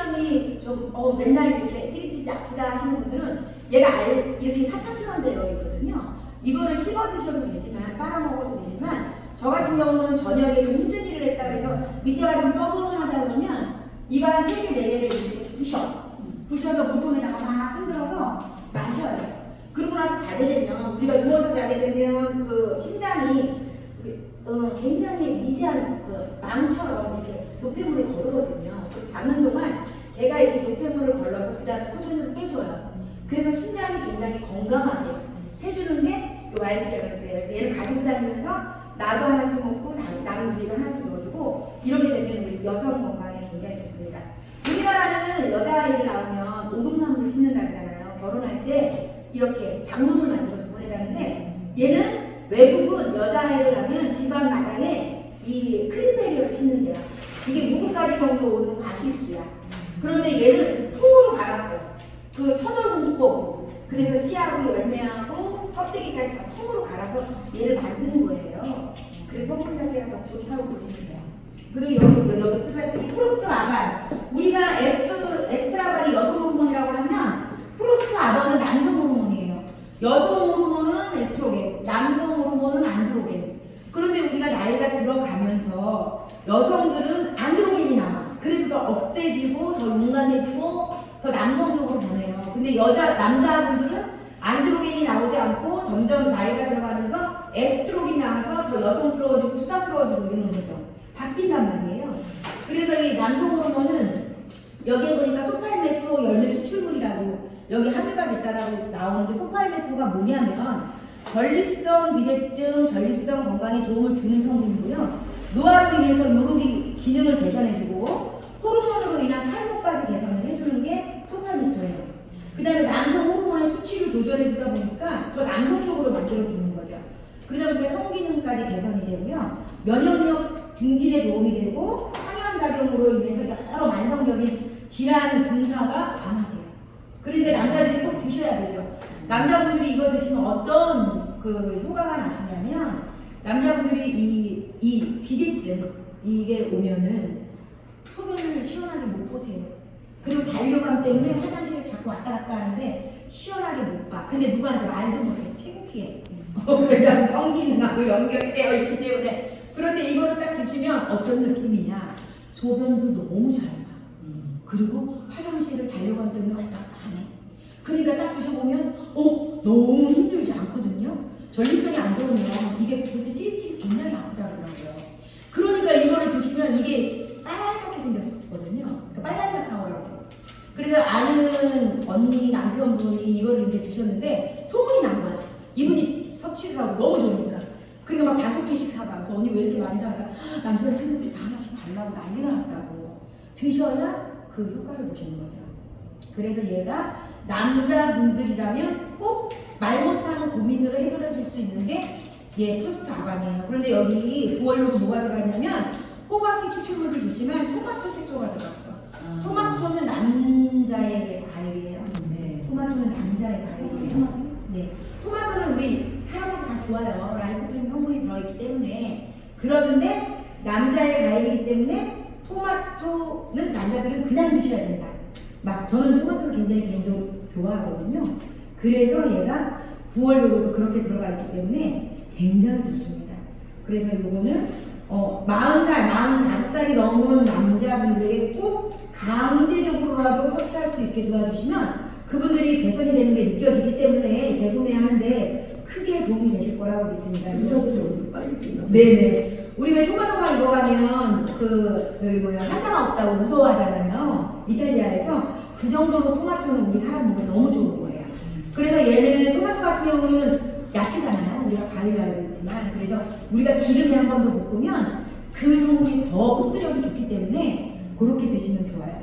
수치감이 좀 맨날 이렇게 찌릿찌릿 아프다 하시는 분들은 얘가 이렇게 사탕처럼 되어 있거든요. 이거를 씹어 드셔도 되지만 빨아 먹어도 되지만 저 같은 경우는 저녁에 좀 힘든 일을 했다 그래서 밑에가 좀 뻐근하다 보면 이거 한 3개, 4개를 이렇게 부셔서 물통에다가 막 흔들어서 마셔요. 그러고 나서 자게 되면 우리가 누워서 자게 되면 그 심장이 굉장히 미세한 그 망처럼 이렇게 노폐물을 거르거든요. 그 자는 동안 걔가 이렇게 노폐물을 걸러서 그 다음에 소변으로 빼줘요. 그래서 심장이 굉장히 건강하게 해주는 게 이 와이즈 밸런스예요. 그래서 얘를 가지고 다니면서 나도 하나씩 먹고 남들도 하나씩 넣어주고 이렇게 되면 우리 여성 건강에 굉장히 좋습니다. 우리나라는 여자아이를 낳으면 오금나무를 심는다 그러잖아요. 결혼할 때 이렇게 장롱을 만들어서 보내다는데 얘는 외국은 여자아이를 낳으면 집안 마당에 이 크림베리어를 심는데요. 이게 6가지 정도 오는 과실수야. 그런데 얘는 통으로 갈았어요. 그 터널 공법. 그래서 씨하고 열매하고 껍데기까지 다 통으로 갈아서 얘를 만드는 거예요. 그래서 성분 자체가 더 좋다고 보시면 돼요. 그리고 여기 표시할 때 프로스트 아반. 우리가 에스트라반이 여성 호르몬이라고 하면 프로스트 아반은 남성 호르몬이에요. 여성 호르몬은 에스트로겐, 남성 호르몬은 안드로겐. 그런데 우리가 나이가 들어가면서 여성들은 안드로겐이 남아. 그래서 더 억세지고 더 용감해지고 더 남성적으로 변해요. 근데 남자분들은 안드로겐이 나오지 않고 점점 나이가 들어가면서 에스트로겐이 나와서 더 여성스러워지고 수다스러워지고 이러는 거죠. 바뀐단 말이에요. 그래서 이 남성 호르몬은 여기에 보니까 소팔메토 열매 추출물이라고 여기 함유가 됐다라고 나오는데 소팔메토가 뭐냐면 전립선 비대증, 전립선 건강에 도움을 주는 성분이고요. 노화로 인해서 요로 기능을 개선해주고 호르몬으로 인한 탈모까지 개선을 해주는 게 소팔메토예요. 그 다음에 남성 호르몬의 수치를 조절해주다 보니까 더 남성적으로 만들어주는 거죠. 그러다 보니까 성기능까지 개선이 되고요. 면역력 증진에 도움이 되고 항염작용으로 인해서 여러 만성적인 질환 증상가 완화돼요. 그러니까 남자들이 꼭 드셔야 되죠. 남자분들이 이거 드시면 어떤 그 효과가 나시냐면 남자분들이 이 비대증 이게 오면은 소변을 시원하게 못 보세요. 그리고 잔류감 때문에 화장실에 자꾸 왔다 갔다 하는데 시원하게 못 봐. 근데 누구한테 말도 못해. 창피해. 왜냐하면 성기능하고 연결되어 있기 때문에. 그런데 이거를 딱 드시면 어떤 느낌이냐. 소변도 너무 잘 봐. 그리고 화장실을 잔류감 때문에 왔다 갔다 안 해. 그러니까 딱 드셔보면 너무 힘들지 않거든요. 전립선이 안 좋으면 이게 그때 찌릿찌릿 굉장히 아프다 그러더라고요. 그러니까 이거를 드시면 이게 빨갛게 생겼거든요. 그러니까 빨간약 사오라고. 그래서 아는 언니 남편분이 이거를 이제 드셨는데 소문이 난 거야. 이분이 섭취를 하고 너무 좋으니까. 그러니까 막 5개씩 사다. 그래서 언니 왜 이렇게 많이 사니까 남편 친구들이 다 하나씩 달라고 난리가 났다고. 드셔야 그 효과를 보시는 거죠. 그래서 얘가 남자분들이라면 꼭 말 못하는 고민으로 해결해 줄 수 있는 게 프로스트 아반이에요. 그런데 여기 부원료로 뭐가 들어갔냐면 호박씨 추출물도 좋지만 토마토 색소가 들어갔어. 토마토는 남자의 과일이에요. 네. 토마토는 남자의 과일이에요. 네. 토마토는 우리 사람한테 다 좋아요. 라이코펜 성분이 들어있기 때문에. 그런데 남자의 과일이기 때문에 토마토는 남자들은 그냥 드셔야 된다. 막 저는 토마토를 굉장히 개인적으로 좋아하거든요. 그래서 얘가 부원료로도 그렇게 들어가 있기 때문에 굉장히 좋습니다. 그래서 요거는 40살, 45살이 넘은 남자분들에게 꼭 강제적으로라도 섭취할 수 있게 도와주시면 그분들이 개선이 되는 게 느껴지기 때문에 재구매하는데 크게 도움이 되실 거라고 믿습니다. 네네. 우리 왜 토마토가 익어가면 환자가 없다고 무서워하잖아요. 이탈리아에서 그 정도로 토마토는 우리 사람 몸에 너무 좋은 거예요. 그래서 얘는 토마토 같은 경우는 야채잖아요. 우리가 과일이라고 했지만 그래서 우리가 기름에 한 번 더 볶으면 그 성분이 더 흡수력이 좋기 때문에 그렇게 드시면 좋아요.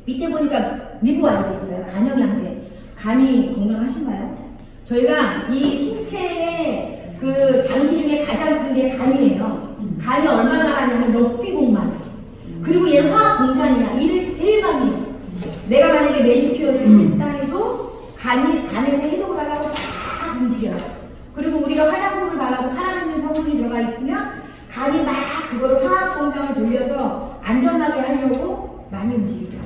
밑에 보니까 리보아이드 있어요. 간영양제. 간이 건강하신가요? 저희가 이 신체의 그 장기 중에 가장 큰 게 간이에요. 간이 얼마나 하냐면 럭비공만 해. 그리고 얘는 화학 공장이야. 일을 제일 많이 해. 내가 만약에 매니큐어를 했다 해도 간에서 해독을 하려고 막 움직여요. 그리고 우리가 화장품을 발라도 파라벤 성분이 들어가 있으면 간이 막 그거를 화학 공장을 돌려서 안전하게 하려고 많이 움직이죠.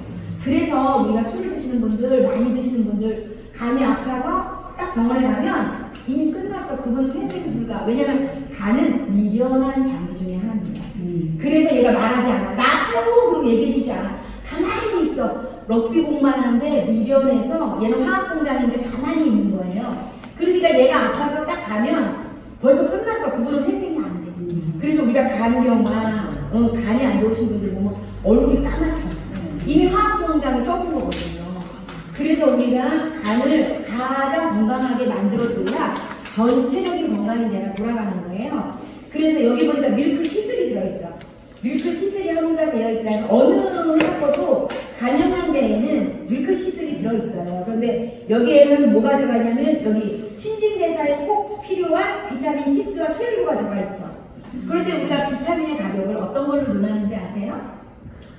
그래서 우리가 술을 드시는 분들, 많이 드시는 분들, 간이 아파서 딱 병원에 가면 이미 끝났어. 그분은 회생이 불가. 왜냐면 간은 미련한 장기 중에 하나입니다. 그래서 얘가 말하지 않아. 나 아파요! 그러고 얘기해주지 않아. 가만히 있어. 럭비공만 한데 미련해서 얘는 화학공장인데 가만히 있는 거예요. 그러니까 얘가 아파서 딱 가면 벌써 끝났어. 그분은 회생이 안 돼. 그래서 우리가 간경화, 간이 안 좋으신 분들 보면 얼굴이 까맣죠. 이미 화학공장이 썩은 거거든요. 그래서 우리가 간을 가장 건강하게 만들어줘야 전체적인 건강이 내가 돌아가는 거예요. 그래서 여기 보니까 밀크 시슬이 들어있어. 밀크 시슬이 함유가 되어 있다는 어느 회사도 간영양제에는 밀크 시슬이 들어있어요. 그런데 여기에는 뭐가 들어가냐면 여기 신진대사에 꼭 필요한 비타민 6와 12가 들어가 있어. 그런데 우리가 비타민의 가격을 어떤 걸로 논하는지 아세요?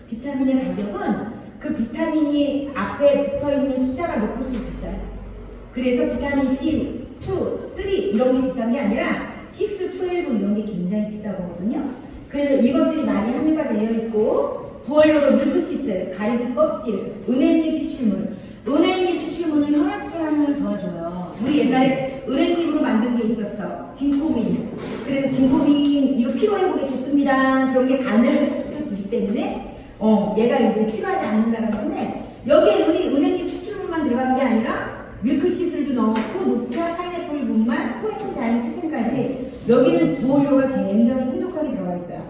비타민의 가격은 그 비타민이 앞에 붙어있는 숫자가 높을수록 비싸요. 그래서 비타민 C, 2, 3 이런 게 비싼 게 아니라 6, 12 이런 게 굉장히 비싸거든요. 그래서 이것들이 많이 함유가 되어 있고 부원료로 밀크시슬, 가리비 껍질, 은행잎 추출물. 은행잎 추출물은 혈액순환을 도와줘요. 우리 옛날에 은행잎으로 만든 게 있었어. 진코민. 그래서 진코민 이거 피로회복에 좋습니다. 그런 게 간을 회복시켜주기 때문에 얘가 이제 필요하지 않는다는 건데 여기에 은행잎 추출물만 들어간 게 아니라 밀크시슬도 넣었고 녹차, 파인애플 분말, 코에틴 자연 치킨까지 여기는 부원료가 굉장히 풍족하게 들어가 있어요.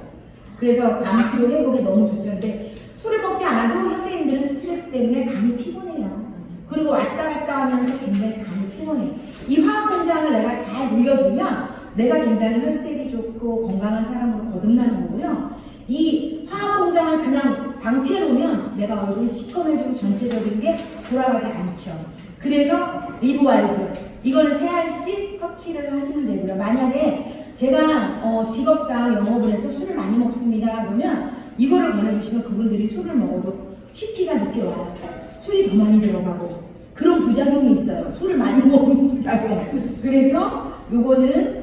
그래서 간 피로 회복에 너무 좋죠. 근데 술을 먹지 않아도 현대인들은 스트레스 때문에 간이 피곤해요. 그리고 왔다 갔다 하면서 굉장히 간이 피곤해. 이 화학공장을 내가 잘 물려주면 내가 굉장히 혈색이 좋고 건강한 사람으로 거듭나는 거고요. 이 화학공장을 그냥 방치해놓으면 내가 얼굴이 시커매지고 전체적인 게 돌아가지 않죠. 그래서 리브와일드 이거는 3알씩 섭취를 하시면 되고요. 만약에 제가 직업상 영업을 해서 술을 많이 먹습니다 그러면 이거를 권해주시면 그분들이 술을 먹어도 치피가 늦게 와요. 술이 더 많이 들어가고 그런 부작용이 있어요. 술을 많이 먹는 부작용. 그래서 요거는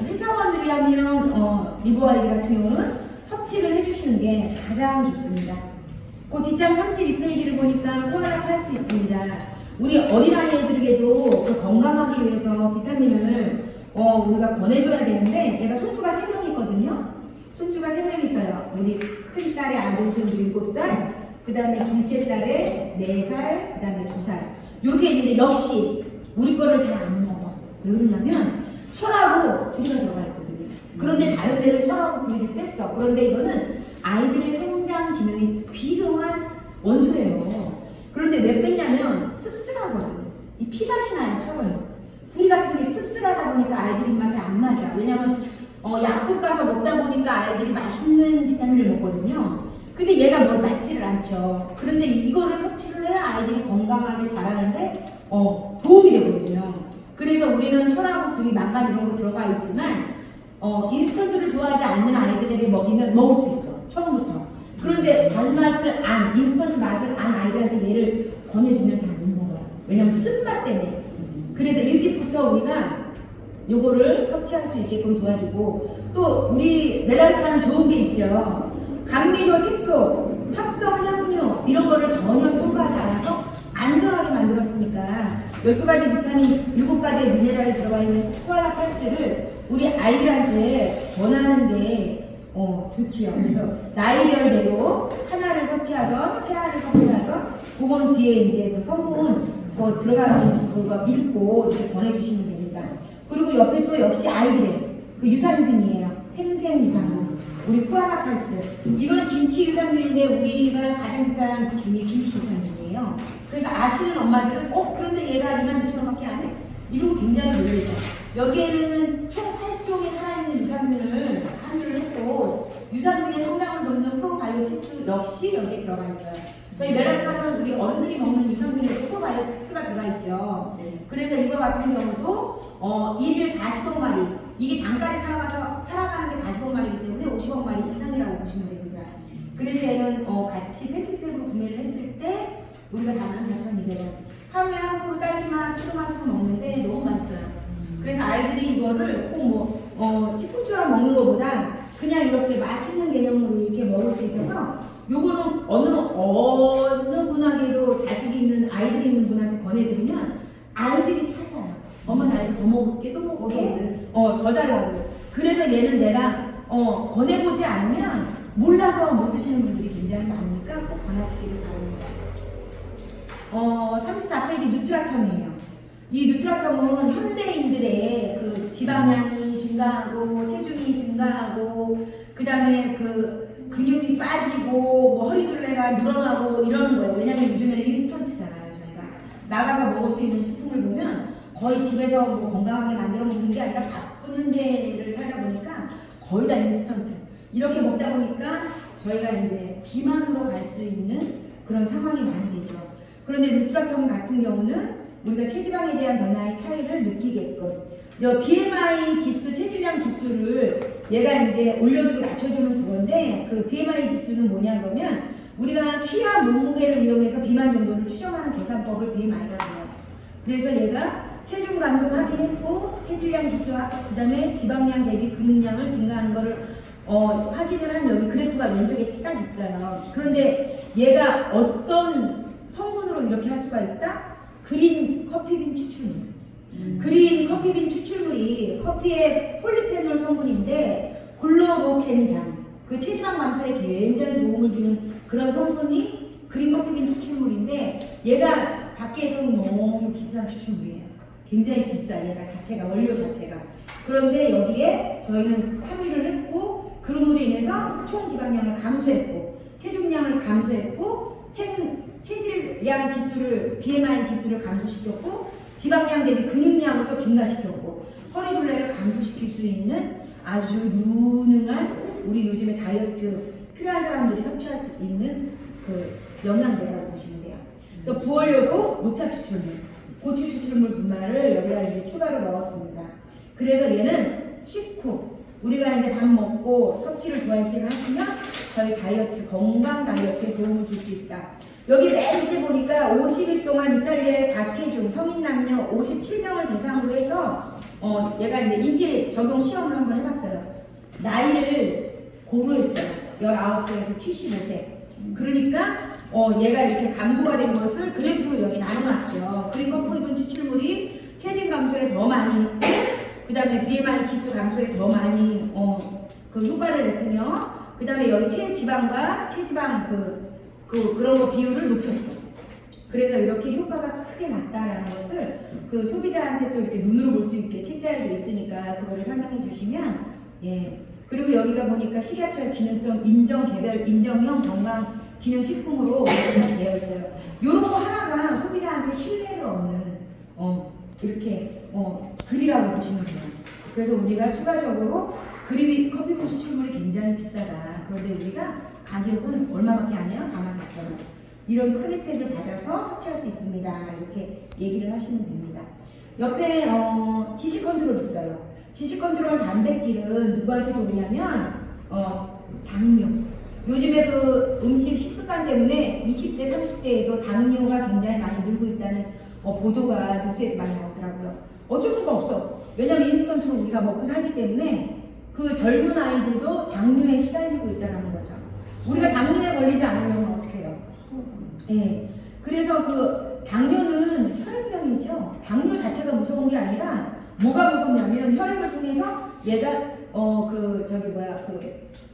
회사원들이라면 리브와일드 같은 경우는 섭취를 해주시는 게 가장 좋습니다. 그 뒷장 32페이지를 보니까 코너를 할 수 있습니다. 우리 어린아이들에게도 그 건강하기 위해서 비타민을 우리가 권해줘야 되는데 제가 손주가 3명 있거든요. 손주가 3명 있어요. 우리 큰 딸의 아들 손주 7살, 그 다음에 둘째 딸의 4살, 그 다음에 2살 이렇게 있는데 역시 우리 거를 잘 안 먹어. 왜 그러냐면 철하고 구리가 들어가 있거든요. 그런데 다른 데는 철하고 구리를 뺐어. 그런데 이거는 아이들의 성장 기능에 필요한 원소예요. 그런데 왜 뺐냐면 씁쓸하거든. 이 피맛이 나요, 철은. 구리 같은 게 씁쓸하다 보니까 아이들 입맛에 안 맞아. 왜냐면 약국 가서 먹다 보니까 아이들이 맛있는 비타민을 먹거든요. 근데 얘가 뭘 맞지를 않죠. 그런데 이거를 섭취를 해야 아이들이 건강하게 자라는데 도움이 되거든요. 그래서 우리는 철하고 구리, 망간 이런 거 들어가 있지만 인스턴트를 좋아하지 않는 아이들에게 먹이면 먹을 수 있어. 처음부터. 그런데 단맛을 인스턴트 맛을 안 아이들한테 얘를 권해주면 잘 못 먹어요. 왜냐면 쓴맛 때문에. 그래서 일찍부터 우리가 요거를 섭취할 수 있게끔 도와주고 또 우리 메랄카는 좋은 게 있죠. 감미료, 색소, 합성 향료 이런 거를 전혀 첨가하지 않아서 안전하게 만들었으니까 12가지 비타민, 7가지의 미네랄이 들어가 있는 코알라 팔스를 우리 아이들한테 권하는 게 좋지요. 그래서 나이별대로 하나를 섭취하던, 3알을 섭취하던, 그거는 뒤에 이제 그 성분 들어가는 그거 읽고 이렇게 보내주시면 됩니다. 그리고 옆에 또 역시 아이들의 그 유산균이에요. 생생 유산균. 우리 코알라 팔스. 이건 김치 유산균인데 우리가 가장 비싼 균이 김치 유산균이에요. 그래서 아시는 엄마들은 그런데 얘가 26,000원밖에 안 해? 이러고 굉장히 놀라죠. 여기에는 총 8종의 살아있는 유산균을 함유를 했고 유산균의 성장을 돕는 프로바이오틱스 역시 여기에 들어가 있어요. 저희 메랄카는 우리 어른들이 먹는 유산균에 프로바이오틱스가 들어가 있죠. 그래서 이거 같은 경우도 1일 40억 마리 이게 장까지 살아가는 게 40억 마리이기 때문에 50억 마리 이상이라고 보시면 됩니다. 그래서 얘는 같이 패키지로 구매를 했을 때 우리가 44,200원 하루에 한 포로 딸기맛, 포도맛으로 먹는데 너무 맛있어요. 그래서 아이들이 이거를 꼭 식품처럼 먹는 것보다 그냥 이렇게 맛있는 개념으로 이렇게 먹을 수 있어서 요거는 어느 더 먹을게 또 먹을게 더 달라고. 그래서 얘는 내가 권해보지 않으면 몰라서 못 드시는 분들이 굉장히 많으니까 꼭 권하시기를 바랍니다. 34페이지 누트라텀이에요. 이 누트라텀은 현대인들의 그 지방량이 증가하고 체중이 증가하고 그 다음에 그 근육이 빠지고 뭐 허리둘레가 늘어나고 이러는 거예요. 왜냐면 요즘에는 인스턴트잖아요. 저희가 나가서 먹을 수 있는 식품을 보면 거의 집에서 뭐 건강하게 만들어 먹는 게 아니라 바쁜 현대를 살다 보니까 거의 다 인스턴트 이렇게 먹다 보니까 저희가 이제 비만으로 갈 수 있는 그런 상황이 많이 되죠. 그런데 누트라텀 같은 경우는 우리가 체지방에 대한 변화의 차이를 느끼게끔 BMI 지수, 체질량 지수를 얘가 이제 올려주고 낮춰주는 그건데 그 BMI 지수는 뭐냐 그러면 우리가 키와 몸무게를 이용해서 비만 정도를 추정하는 계산법을 BMI라고 해요. 그래서 얘가 체중 감소 확인했고 체질량 지수와 그 다음에 지방량 대비 근육량을 증가하는 거를 확인을 한 여기 그래프가 왼쪽에 딱 있어요. 그런데 얘가 어떤 성분으로 이렇게 할 수가 있다? 그린 커피빈 추출물. 그린 커피빈 추출물이 커피의 폴리페놀 성분인데 글로보켄산, 그 체지방 감소에 굉장히 도움을 주는 그런 성분이 그린 커피빈 추출물인데 얘가 밖에서는 너무 비싼 추출물이에요. 굉장히 비싸, 얘가 자체가, 원료 자체가. 그런데 여기에 저희는 함유를 했고 그럼으로 인해서 총 지방량을 감소했고 체중량을 감소했고 체질량 지수를 BMI 지수를 감소시켰고 지방량 대비 근육량을 또 증가시켰고 허리둘레를 감소시킬 수 있는 아주 유능한 우리 요즘에 다이어트 필요한 사람들이 섭취할 수 있는 그 영양제라고 보시면 돼요. 그래서 부어려고 녹차 추출물, 고추 추출물 분말을 여기다 이제 추가로 넣었습니다. 그래서 얘는 식후 우리가 이제 밥 먹고 섭취를 도안식 하시면 저희 다이어트, 건강 다이어트에 도움을 줄 수 있다. 여기 맨 밑에 보니까 50일 동안 이탈리아의 과체중 성인 남녀 57명을 대상으로 해서 얘가 이제 인체 적용 시험을 한번 해봤어요. 나이를 고루했어요. 19세에서 75세. 그러니까 얘가 이렇게 감소가 된 것을 그래프로 여기 나눠놨죠. 그린 커피빈 추출물이 체중 감소에 더 많이 했고 그 다음에 BMI 지수 감소에 더 많이 그 효과를 냈으며 그 다음에 여기 체지방과 체지방 그런 거 비율을 높였어. 그래서 이렇게 효과가 크게 났다라는 것을 그 소비자한테 또 이렇게 눈으로 볼 수 있게 책자에도 있으니까 그거를 설명해 주시면 예. 그리고 여기가 보니까 식이야철 기능성 인정 개별 인정형 건강 기능 식품으로 되어 있어요. 요런 거 하나가 소비자한테 신뢰를 얻는 이렇게 글이라고 보시면 돼요. 그래서 우리가 추가적으로 그린 커피빈 추출물이 굉장히 비싸다. 그런데 우리가 가격은 얼마밖에 안 해요? 44,000원. 이런 큰 혜택을 받아서 섭취할 수 있습니다. 이렇게 얘기를 하시면 됩니다. 옆에 지식 컨트롤 있어요. 지식 컨트롤 단백질은 누구한테 좋으냐면 당뇨. 요즘에 그 음식 식습관 때문에 20대, 30대에도 당뇨가 굉장히 많이 늘고 있다는 보도가 뉴스에 많이 나오더라고요. 어쩔 수가 없어. 왜냐면 인스턴트로 우리가 먹고 살기 때문에 그 젊은 아이들도 당뇨에 시달리고 있다는 거죠. 우리가 당뇨에 걸리지 않으려면 어떻게 해요? 예. 그래서 그 당뇨는 혈액병이죠. 당뇨 자체가 무서운 게 아니라 뭐가 무섭냐면 혈액을 통해서 얘가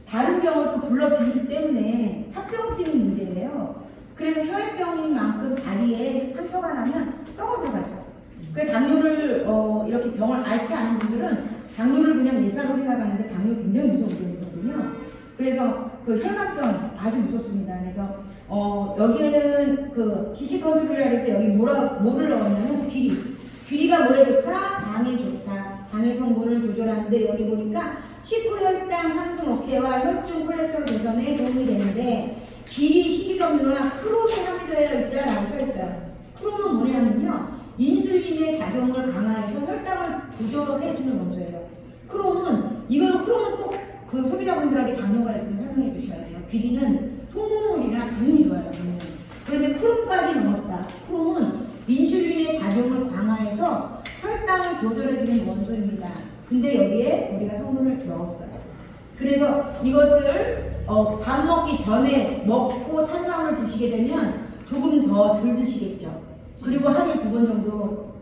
다른 병을 또 불러들이기 때문에 합병증이 문제예요. 그래서 혈액병인 만큼 다리에 상처가 나면 썩어 들어가죠. 그 당뇨를 이렇게 병을 앓지 않은 분들은 당뇨를 그냥 예사로 생각하는데 당뇨 굉장히 무서운 병이거든요. 그래서 그 혈관병 아주 무섭습니다. 그래서 여기에는 그 지식 컨트롤이라 해서 여기 뭐를 넣었냐면 귀리가 뭐에 좋다? 당에 좋다. 당의 성분을 조절하는데 여기 보니까 식후 혈당 상승 억제와 혈중 콜레스테롤 개선에 도움이 되는데 귀리 식이섬유와 크롬이 함유되어 있다라고 써있어요. 크롬은 뭐냐면요, 인슐린의 작용을 강화해서 혈당을 조절해주는 원소예요. 크롬은 꼭 그 소비자분들에게 당뇨가 있으면 설명해 주셔야 돼요. 귀리는 통곡물이나 당이 좋아요. 그런데 크롬까지 넣었다. 크롬은 인슐린의 작용을 강화해서 혈당을 조절해주는 원소입니다. 근데 여기에 우리가 성분을 넣었어요. 그래서 이것을 밥 먹기 전에 먹고 탄수화물 드시게 되면 조금 더 덜 드시겠죠. 그리고 하루에 2번 정도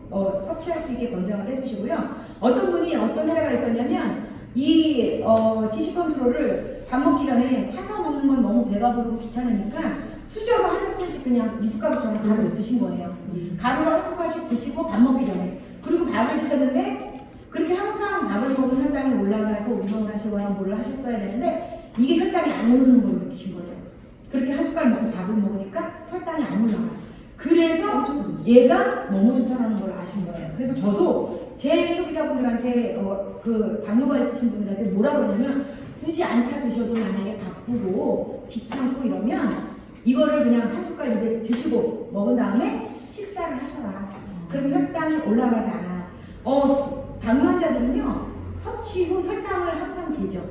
섭취할 수 있게 권장을 해주시고요. 어떤 분이 어떤 사례가 있었냐면 이 지식 컨트롤을 밥 먹기 전에 타서 먹는 건 너무 배가 부르고 귀찮으니까 수저로 한 스푼씩 그냥 미숫가루처럼 가루를 드신 거예요. 가루를 한 숟갈씩 드시고 밥 먹기 전에. 그리고 밥을 드셨는데 그렇게 항상 밥을 먹으면 혈당이 올라가서 운동을 하시거나 뭘 하셨어야 되는데 이게 혈당이 안 오르는 걸 느끼신 거죠. 그렇게 한 숟갈 먹고 밥을 먹으니까 혈당이 안 올라가요. 그래서 얘가 너무 좋다는 걸 아신 거예요. 그래서 저도 제 소비자분들한테 그 당뇨가 있으신 분들한테 뭐라 그러냐면 굳이 안타 드셔도 만약에 바쁘고 귀찮고 이러면 이거를 그냥 한 숟갈 입에 드시고 먹은 다음에 식사를 하셔라. 그럼 혈당이 올라가지 않아. 당뇨 환자들은요 섭취 후 혈당을 항상 재죠.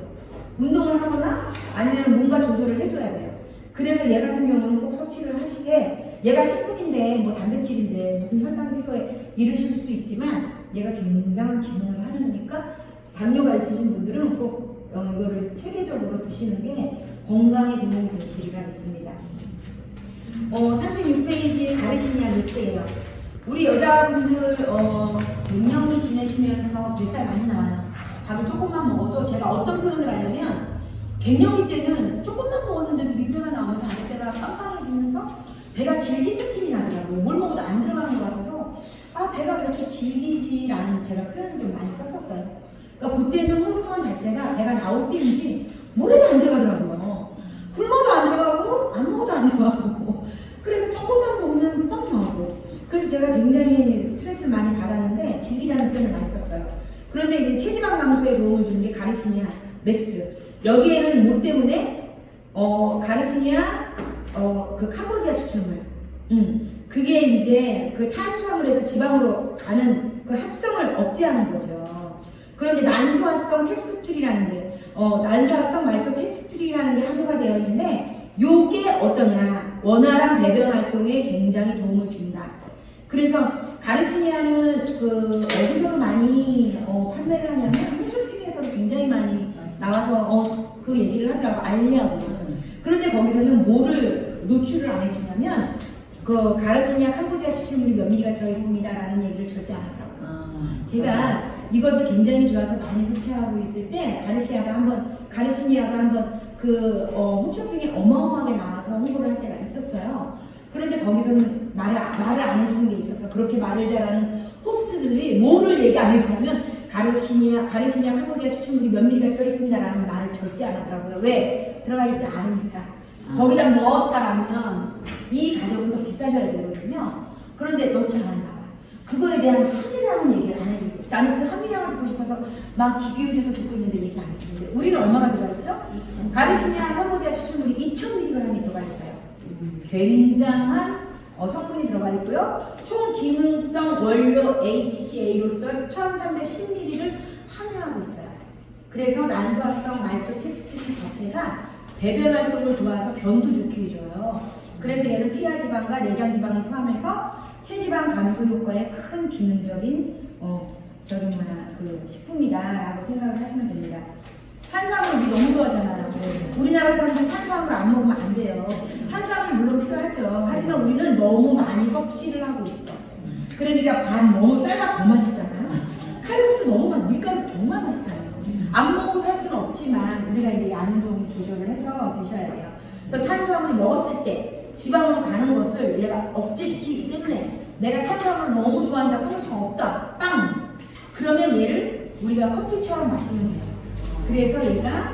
운동을 하거나 아니면 뭔가 조절을 해줘야 돼요. 그래서 얘 같은 경우는 꼭 섭취를 하시게, 얘가 식품인데 뭐 단백질인데 무슨 혈당 필요에 이르실 수 있지만 얘가 굉장한 기능을 하느니까 당뇨가 있으신 분들은 꼭 이거를 체계적으로 드시는 게 건강에 도움이 되시리라 믿습니다. 36페이지 가르시니아 믹스예요. 우리 여자분들 몇 년이 지내시면서 뱃살 많이 나와요. 밥을 조금만 먹어도 제가 어떤 표현을 하냐면 갱년기 때는 조금만 먹었는데도 밑배가 나오면서 아랫배가 빵빵해지면서 배가 질긴 느낌이 나더라고요. 뭘 먹어도 안 들어가는 것 같아서 배가 그렇게 질기지라는 제가 표현을 좀 많이 썼었어요. 그러니까 그때는 호르몬 자체가 배가 나올 때인지 뭐래도 안 들어가더라고요. 굶어도 안 들어가고 안 먹어도 안 들어가고 그래서 조금만 먹으면 뻥 나오고 그래서 제가 굉장히 스트레스를 많이 받았는데 질기라는 표현을 많이 썼어요. 그런데 이제 체지방 감소에 도움을 주는 게 가르시니아 맥스. 여기에는 뭐 때문에 가르시니아 그 캄보디아 추출물 그게 이제 그 탄수화물에서 지방으로 가는 그 합성을 억제하는 거죠. 그런데 난소화성 텍스트릴이라는 게 난소화성 말토텍스트릴이라는 게 함유가 되어 있는데 요게 어떠냐 원활한 배변 활동에 굉장히 도움을 준다. 그래서 가르시니아는 그 어디서 많이 판매를 하냐면 홈쇼핑에서도 굉장히 많이 나와서 그 얘기를 하더라고 알리하고. 그런데 거기서는 뭐를 노출을 안 해주냐면 그 가르시니아 캄보디아 추출물이 몇 미리가 들어있습니다라는 얘기를 절대 안 하더라고요. 제가 이것을 굉장히 좋아서 많이 섭취하고 있을 때 가르시니아가 한번 그 홈쇼핑에 어마어마하게 나와서 홍보를 할 때가 있었어요. 그런데 거기서는 말을 안 해주는 게 있었어. 그렇게 말을 잘하는 호스트들이 뭐를 얘기 안 해주냐면 가르시니아 캄보디아 추출물이 몇 미리가 들어있습니다라는 말을 절대 안 하더라고요. 왜? 들어가 있지 않으니까. 거기다 넣었다라면 이 가격은 더 비싸져야 되거든요. 그런데 넣지 않았나 봐. 그거에 대한 함유량은 얘기를 안 해주고 나는 그 함유량을 듣고 싶어서 막 귀 기울여서 듣고 있는데 얘기 안 해주는데 우리는 얼마나 들어있죠? 가르시니아 캄보디아 추출물이 2000mg이 들어가 있어요. 굉장한 성분이 들어가 있고요. 총 기능성 원료 HCA로서 1310ml를 함유하고 있어요. 그래서 난소화성 말토텍스트릴 자체가 배변 활동을 도와서 변도 좋게 해줘요. 그래서 얘는 피하 지방과 내장 지방을 포함해서 체지방 감소 효과에 큰 기능적인 그 식품이다라고 생각을 하시면 됩니다. 탄수화물 우리 너무 좋아하잖아요. 우리나라 사람들은 탄수화물 안 먹으면 안 돼요. 탄수화물 물론 필요하죠. 하지만 우리는 너무 많이 섭취를 하고 있어. 그러니까 밥 너무 쌀밥 더 맛있잖아요. 칼국수 너무 맛있어. 밀가루 정말 맛있잖아요. 안 먹고 살 수는 없지만 우리가 이제 양을 좀 조절을 해서 드셔야 돼요. 그래서 탄수화물 먹었을 때 지방으로 가는 것을 얘가 억제시키기 때문에 내가 탄수화물을 너무 좋아한다고 할 수가 없다. 빵! 그러면 얘를 우리가 커피처럼 마시면 돼요. 그래서 얘가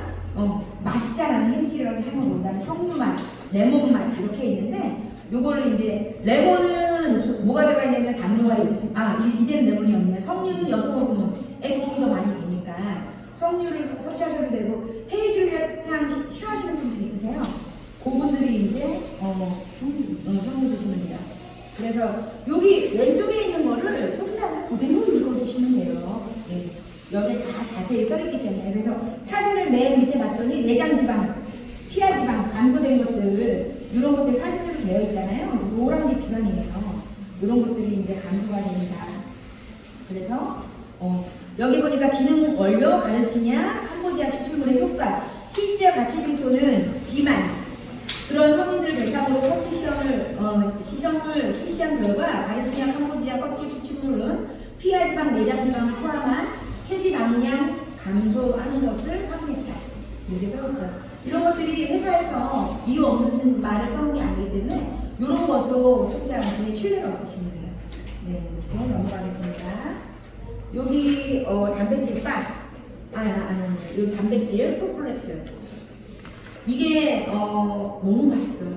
맛있잖아요. 햄찌라고 해먹은 다음에 석류맛, 레몬맛 이렇게 있는데 요거를 이제 레몬은 뭐가 들어가 있냐면 당뇨가 있으신 이제는 레몬이 없네. 석류는 여성 호르몬에 도움이 더 많이 되니까 석류를 섭취하셔도 되고 헤이즐넛향 싫어하시는 분들 있으세요? 그분들이 이제 석류 드시면 돼요. 그래서 여기 왼쪽에 있는 거를 소비자한테 그대로 읽어주시면 돼요. 네. 여기 다 자세히 써있기 때문에. 그래서 사진을 맨 밑에 봤더니 내장지방, 피하지방, 감소된 것들 이런 것들 사진으로 되어 있잖아요. 노란 게 지방이에요. 이런 것들이 이제 감소가 됩니다. 그래서 여기 보니까 기능 원료 가르치냐 캄보디아 추출물의 효과 실제 가치 징표는 비만 그런 성인들 대상으로 섭취 시험을 실시한 결과 가르치냐 캄보디아 껍질 추출물 식물은 피하 지방 내장 지방을 포함한 체지방량 감소하는 것을 확인했다. 이렇게 써있죠. 이런 것들이 회사에서 이유 없는 말을 써는 게 아니기 때문에 이런 것으로 소비자한테 신뢰가 없으시면 돼요. 네, 이렇게 넘어가겠습니다. 여기 단백질 빵. 여기 단백질 프로폴렉스. 이게 너무 맛있어요.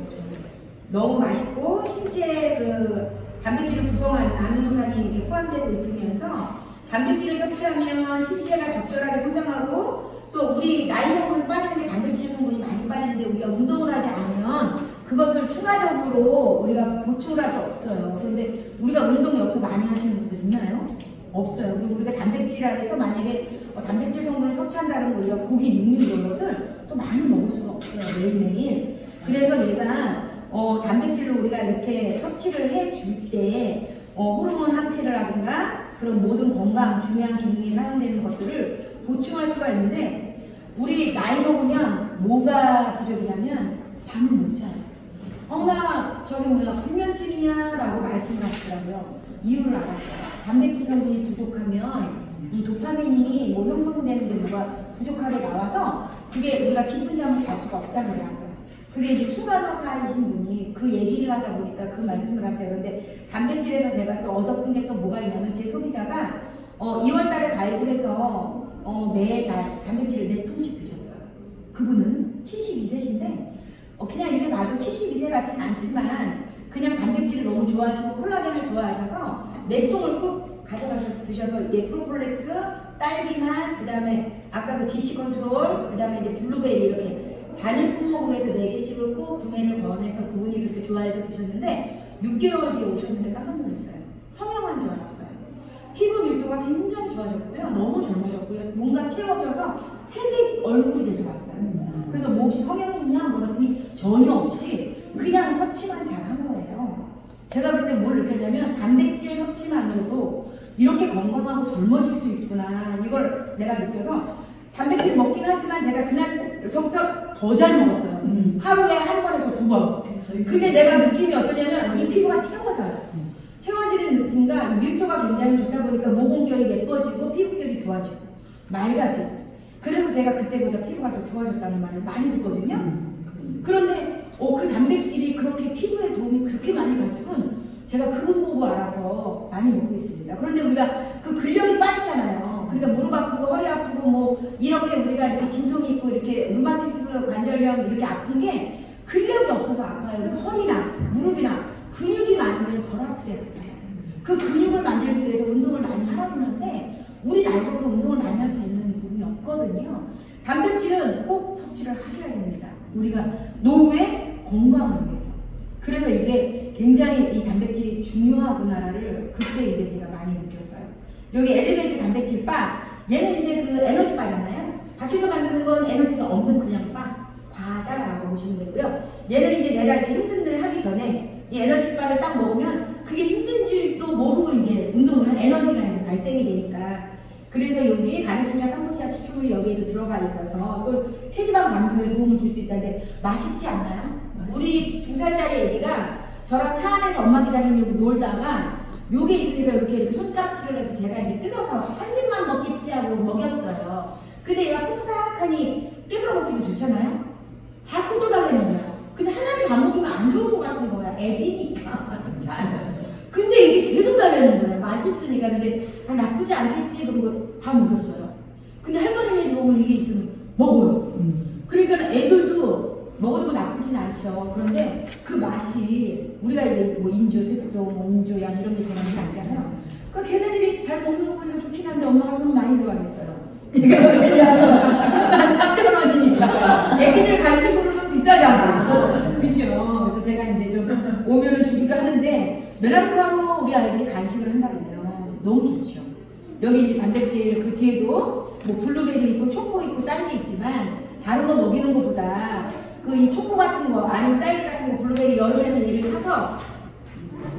너무 맛있고 신체 그 단백질을 구성하는 아미노산이 이렇게 포함되고 있으면서 단백질을 섭취하면 신체가 적절하게 성장하고 또 우리 나이 먹으면서 빠지는 게 단백질 성분이 많이 빠지는데 우리가 운동을 하지 않으면 그것을 추가적으로 우리가 보충을 할 수 없어요. 그런데 우리가 운동 여기서 많이 하시는 분들 있나요? 없어요. 그리고 우리가 단백질이라 해서 만약에 단백질 성분을 섭취한다는 거 우리가 고기, 육류 이런 것을 또 많이 먹을 수가 없어요. 매일매일. 그래서 얘가 단백질로 우리가 이렇게 섭취를 해줄 때 호르몬 항체라든가 그런 모든 건강 중요한 기능에 사용되는 것들을 보충할 수가 있는데 우리 나이 먹으면 뭐가 부족이냐면 잠을 못 자요. 나 저기 뭐야 불면증이냐라고 말씀을 하시더라고요. 이유를 알았어요. 단백질 성분이 부족하면 이 도파민이 뭐 형성되는 게 뭐가 부족하게 나와서 그게 우리가 깊은 잠을 잘 수가 없다 그래요. 그게 이제 수간호사이신 분이 그 얘기를 하다 보니까 그 말씀을 하세요. 그런데 단백질에서 제가 또 얻었던 게 또 뭐가 있냐면 제 소비자가 2월달에 가입을 해서 매달 단백질을 4통씩 드셨어요. 그분은 72세신데 그냥 이렇게 봐도 72세 같진 않지만 그냥 단백질을 너무 좋아하시고 콜라겐을 좋아하셔서 4통을 꼭 가져가셔서 드셔서 이제 프로폴렉스, 딸기맛, 그 다음에 아까 그 GC 컨트롤, 그 다음에 이제 블루베리 이렇게 단일 품목으로 해서 4개씩을 꼭 구매를 권해서 그분이 그렇게 좋아해서 드셨는데 6개월 뒤에 오셨는데 깜짝 놀랐어요. 성형한 줄 알았어요. 피부 밀도가 굉장히 좋아졌고요. 너무 젊어졌고요. 뭔가 채워져서 새댁 얼굴이 돼서 왔어요. 그래서 뭐 혹시 성형했냐 물었더니 전혀 없이 그냥 섭취만 잘한 거예요. 제가 그때 뭘 느꼈냐면 단백질 섭취만으로도 이렇게 건강하고 젊어질 수 있구나 이걸 내가 느껴서 단백질 먹긴 하지만 제가 그날서부터 더 잘 먹었어요. 하루에 한 번에서 2번. 근데 내가 느낌이 어떠냐면 이 피부가 채워져요. 채워지는 느낌과 밀도가 굉장히 좋다 보니까 모공결이 예뻐지고 피부결이 좋아지고 맑아지고 그래서 제가 그때보다 피부가 더 좋아졌다는 말을 많이 듣거든요. 그런데 그 단백질이 그렇게 피부에 도움이 그렇게 많이 가지고는 제가 그것 보고 알아서 많이 먹고 있습니다. 그런데 우리가 그 근력이 빠지잖아요. 그러니까 무릎 아프고 허리 아프고 뭐 이렇게 우리가 이렇게 진통이 있고 이렇게 루마티스 관절염 이렇게 아픈 게 근력이 없어서 아파요. 그래서 허리나 무릎이나 근육이 많으면 덜 아프대요. 그 근육을 만들기 위해서 운동을 많이 하라고 하는데 우리 나이로 운동을 많이 할 수 있는 부분이 없거든요. 단백질은 꼭 섭취를 하셔야 됩니다. 우리가 노후의 건강을 위해서. 그래서 이게 굉장히 이 단백질이 중요하구나를 그때 이제 제가 많이 느꼈어요. 여기 엘리게이트 단백질 바, 얘는 이제 그 에너지 바잖아요. 밖에서 만드는 건 에너지가 없는 그냥 바, 과자라고 보시면 되고요. 얘는 이제 내가 이렇게 힘든 일을 하기 전에 이 에너지 바를 딱 먹으면 그게 힘든 줄도 모르고 이제 운동을 한 에너지가 이제 발생이 되니까. 그래서 여기 가르시냐 캄보시아 추출물이 여기에도 들어가 있어서 또 체지방 감소에 도움을 줄 수 있다는데 맛있지 않나요? 우리 2살짜리 애기가 저랑 차 안에서 엄마 기다리려고 놀다가 요게 있으니까 이렇게 손가락질을 해서 제가 이제 뜯어서 한 입만 먹겠지 하고 먹였어요. 근데 얘가 폭삭하니 깨물어 먹기도 좋잖아요? 자꾸 또 달라는 거야. 근데 하나를 다 먹으면 안 좋은 것 같은 거야. 애기니까. 근데 이게 계속 달라는 거야. 맛있으니까. 근데 나쁘지 않겠지. 그러고 다 먹였어요. 근데 할머니네 집 오면 이게 있으면 먹어요. 그러니까 애들도 먹어도 나쁘진 않죠. 그런데 그 맛이 우리가 이제 뭐 인조 색소, 뭐 인조 양 이런 게 정말 아니잖아요. 그러니까 걔네들이 잘 먹는 거 보니까 좋긴 한데 엄마가 돈 많이 들어가겠어요. 왜냐하면 3,000원이니까 애기들 간식으로 좀 비싸잖아. 그죠? 그래서 제가 이제 좀 오면은 주기도 하는데 멜라노카로 우리 아이들이 간식을 한다면요 너무 좋죠. 여기 이제 단백질 그 뒤에도 뭐 블루베리 있고 초코 있고 딸기 있지만 다른 거 먹이는 것보다 그 이 초코 같은 거 아니면 딸기 같은 거 블루베리 여름에는 얘를 타서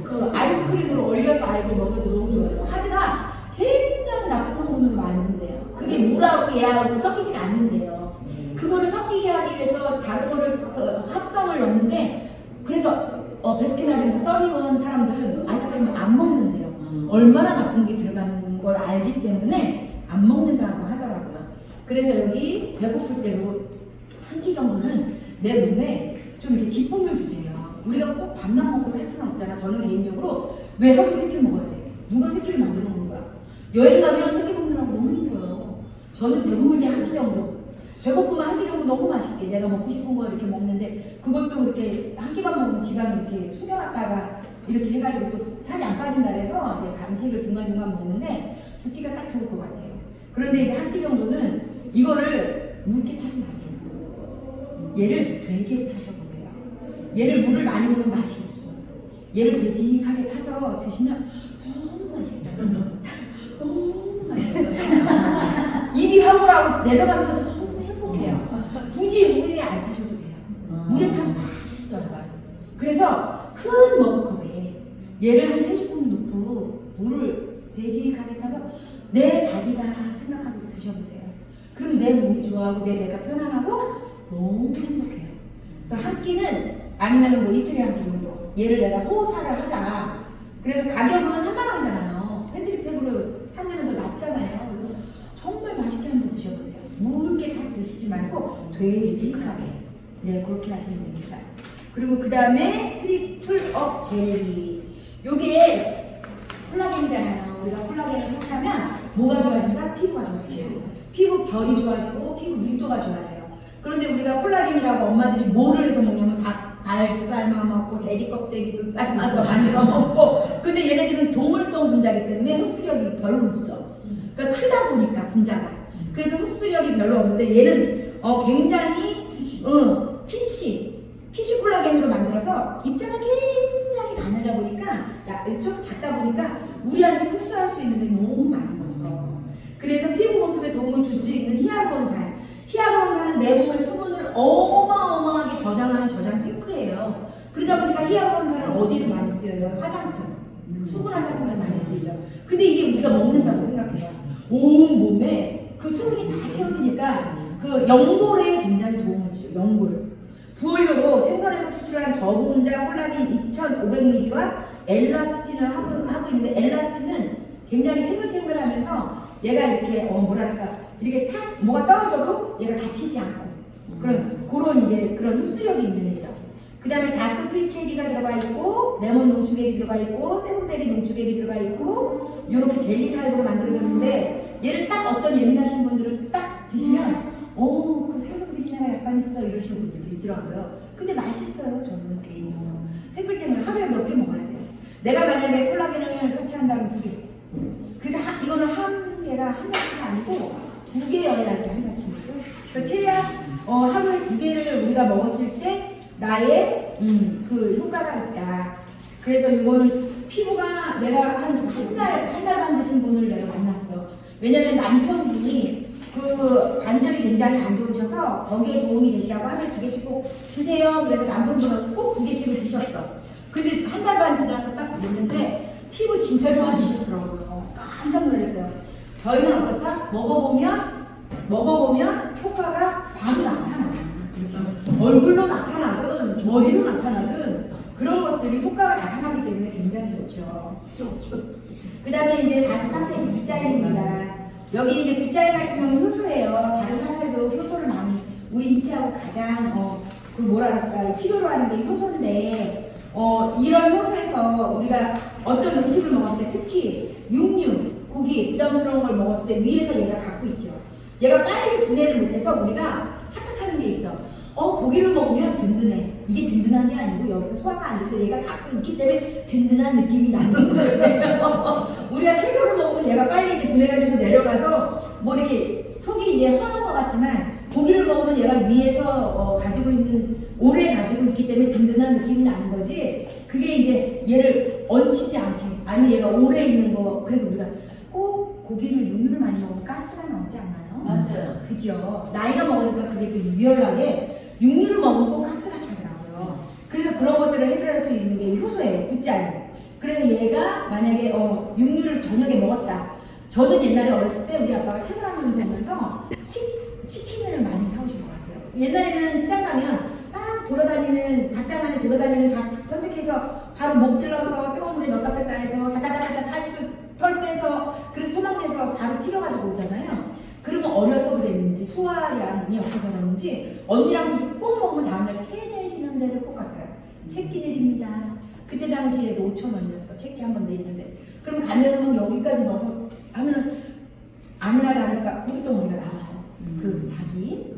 그 아이스크림으로 얼려서 아이들 먹여도 너무 좋아요. 하드가 굉장히 나쁜 성분으로 만든대요. 그게 물하고 얘하고 섞이지 않는데요. 그거를 섞이게 하기 위해서 다른 거를 그 합성을 넣는데 그래서 베스킨라빈스 써리원 사람들은 아이스크림을 안 먹는데요. 얼마나 나쁜 게 들어가는 걸 알기 때문에 안 먹는다고 하더라고요. 그래서 여기 배고플 때로 한 끼 정도는 내 몸에 좀 이렇게 기쁨을 주세요. 우리가 꼭 밥만 먹고 살 필요는 없잖아. 저는 개인적으로 왜 하루에 3끼를 먹어야 돼? 누가 3끼를 만들어 먹는 거야? 여행 가면 3끼 먹느라고 너무 힘들어요. 저는 배고플 때 한 끼 정도. 배고프면 한 끼 정도 너무 맛있게 내가 먹고 싶은 거 이렇게 먹는데 그것도 이렇게 한 끼만 먹으면 지방이 이렇게 숙여놨다가 이렇게 해가지고 또 살이 안 빠진다 해서 이제 간식을 중간중간 먹는데 2끼가 딱 좋을 것 같아요. 그런데 이제 한 끼 정도는 이거를 묽게 타지 마세요. 얘를 되게 타셔보세요. 얘를 물을 많이 넣으면 맛이 없어. 얘를 되직하게 타서 드시면 너무 맛있어요. 너무 맛있어요. 입이 황홀하고 내려가면서 너무 행복해요. 굳이 우유에 안 타셔도 돼요. 물에 타면 맛있어요. 그래서 큰 머그컵에 얘를 한 30분 넣고 물을 되직하게 타서 내 밥이다 생각하고 드셔보세요. 그럼 내 몸이 좋아하고 내 배가 편안하고 너무 행복해요. 그래서 한 끼는 아니면 뭐 이틀에 한 끼 정도 얘를 내가 호사를 하자. 그래서 가격은 3만 원이잖아요. 패트리팩으로 하면 더 낫잖아요. 그래서 정말 맛있게 한번 드셔보세요. 묽게 다 드시지 말고 되직하게 그렇게 하시면 됩니다. 그리고 그 다음에 트리플업 젤리. 요게 콜라겐이잖아요. 우리가 콜라겐을 섭취하면 뭐가 좋아진다? 피부가 좋아져요. 피부 결이 좋아지고 피부 밀도가 좋아져요. 그런데 우리가 콜라겐이라고 엄마들이 뭐를 해서 먹냐면 발도 삶아 먹고 돼지 껍데기도 삶아서 만들어 먹고 근데 얘네들은 동물성 분자이기 때문에 흡수력이 별로 없어. 그러니까 크다 보니까 분자가. 그래서 흡수력이 별로 없는데 얘는 굉장히 PC 콜라겐으로 만들어서 입자가 굉장히 가늘다 보니까 좀 작다 보니까 우리한테 흡수할 수 있는 게 너무 많은 거죠. 그래서 피부 보습에 도움을 줄 수 있는 히알루론산. 히알루론산은 내 몸의 수분을 어마어마하게 저장하는 저장 탱크예요. 그러다 보니까 히알루론산을 어디로 많이 쓰여요? 화장품. 수분 화장품에 많이 쓰이죠. 근데 이게 우리가 먹는다고 생각해요. 온 몸에 그 수분이 다 채워지니까 그 연골에 굉장히 도움을 줘요. 연골. 부원료로 생선에서 추출한 저부분자 콜라겐 2,500mg와 엘라스틴을 하고 있는데 엘라스틴은 굉장히 탱글탱글하면서 얘가 이렇게 뭐랄까 이렇게 탁 뭐가 떨어져도 얘가 다치지 않고 그런 이제 그런 흡수력이 있는 애죠. 그 다음에 다크 스윗 체리가 들어가 있고 레몬 농축액이 들어가 있고 세븐베리 농축액이 들어가 있고 이렇게 젤리 타입으로 만들어졌는데 얘를 딱 어떤 예민하신 분들은 딱 드시면 그 생선 비린내가 약간 있어 이러시는 분들이 있더라고요. 근데 맛있어요. 저는 개인적으로 탱글탱글 하루에 몇 개 먹어야 돼요. 내가 만약에 콜라겐을 섭취한다면 2개. 그러니까 이거는 한 개가 한 잔치가 아니고 2개여야지 한 잔치고. 그래서 최대한 하루에 2개를 우리가 먹었을 때 나의 그 효과가 있다. 그래서 이거는 피부가 내가 한 달 반 드신 분을 내가 만났어. 왜냐면 남편분이 그 관절이 굉장히 안 좋으셔서 거기에 도움이 되시라고 하루에 2개씩 꼭 드세요. 그래서 남편분은 꼭 2개씩을 드셨어. 근데 한 달 반 지나서 딱 봤는데 피부 진짜 좋아지셨더라고요. 깜짝 놀랐어요. 저희는 어떻다? 먹어보면 효과가 바로 나타나. 얼굴로 나타나든 머리로 나타나든 그런 것들이 효과가 나타나기 때문에 굉장히 좋죠. 그 다음에 이제 43페이지 굿자일입니다. 여기 이제 굿자일 같은 경우는 효소예요. 다른 화살도 효소를 많이 우리 인체하고 가장 그 뭐랄까 필요로 하는 게 효소인데 이런 효소에서 우리가 어떤 음식을 먹었을 때 특히 육류, 고기, 부담스러운 걸 먹었을 때 위에서 얘가 갖고 있죠. 얘가 빨리 분해를 못해서 우리가 착각하는 게 있어. 고기를 먹으면 든든해. 이게 든든한 게 아니고 여기서 소화가 안 돼서 얘가 갖고 있기 때문에 든든한 느낌이 나는 거예요. 우리가 채소를 먹으면 얘가 빨리 이제 분해가 돼서 내려가서 뭐 이렇게 속이 이제 화난 것 같지만 고기를 먹으면 얘가 위에서 가지고 있는 오래 가지고 있기 때문에 든든한 느낌이 나는 거지. 그게 이제 얘를 얹히지 않게 아니면 얘가 오래 있는 거. 그래서 우리가 꼭 고기를 육류를 많이 먹으면 가스가 나오지 않나요? 맞아요. 그죠. 나이가 먹으니까 그게 또 유별나게 육류를 먹으면 꼭 가스가 잘 나와요. 그래서 그런 것들을 해결할 수 있는 게 효소예요. 굿자일. 그래서 얘가 만약에 육류를 저녁에 먹었다. 저는 옛날에 어렸을 때 우리 아빠가 퇴근하면서 오면서 치킨을 많이 사오신 것 같아요. 옛날에는 시장 가면 돌아다니는 닭장 안에 돌아다니는 닭 선택해서 바로 목 찔러서 뜨거운 물에 넣었다 뺐다 해서 다다다다다 탈수 수원에서 바로 튀겨가지고 오잖아요. 그러면 어려서 그랬는지 소화량이 없어서 그런지 언니랑 꼭 먹으면 다음날 채 내리는 데를 꼭 갔어요. 채끼 내립니다. 그때 당시에도 5,000원이었어. 채끼 한번 내리는데. 그럼 가면은 여기까지 넣어서 하면은 아니나 다를까 고깃덩어리가 나와서 그 닭이